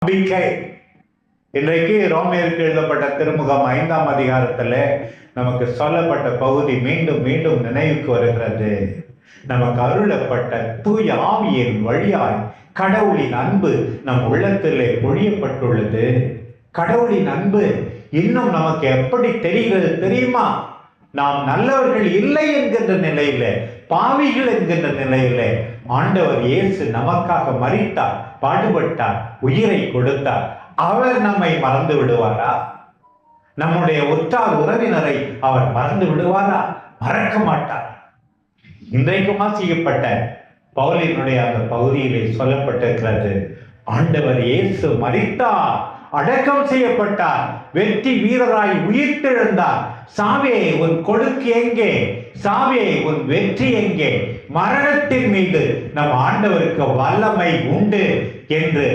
நம்பிக்கை. இன்றைக்கு ரோமியருக்கு எழுதப்பட்ட திருமுகம் 5ஆம் அதிகாரத்தில் நமக்கு சொல்லப்பட்ட பகுதி மீண்டும் மீண்டும் நினைவுக்கு வருகிறது. நமக்கு அருளப்பட்ட தூய ஆவியின் வழியாய் கடவுளின் அன்பு நம் உள்ளத்திலே பொழியப்பட்டுள்ளது. கடவுளின் அன்பு இன்னும் நமக்கு எப்படி தெரிகிறது தெரியுமா? நாம் நல்லவர்கள் இல்லை என்கின்ற நிலையில, பாவிகள் என்கின்ற நிலையில ஆண்டவர் இயேசு நமக்காக மரித்தார், பாடுபட்டார், உயிரை கொடுத்தார். அவர் நம்மை மறந்து விடுவாரா? நம்முடைய உற்றார் உறவினரை அவர் மறந்து விடுவாரா? மறக்க மாட்டார். இன்றைக்கு வாசிக்கப்பட்ட பவுலினுடைய அந்த பகுதியிலே சொல்லப்பட்டிருக்கிறது, ஆண்டவர் இயேசு மரித்தார், அடக்கம் செய்யப்பட்டார், வெற்றி வீரராய் உயிர்த்தெழுந்தார். சாவே உன் கொடுக்கு எங்கே? சாவே உன் வெற்றி எங்கே? மரணத்தின் மீது நம் ஆண்டவருக்கு வல்லமை உண்டு என்று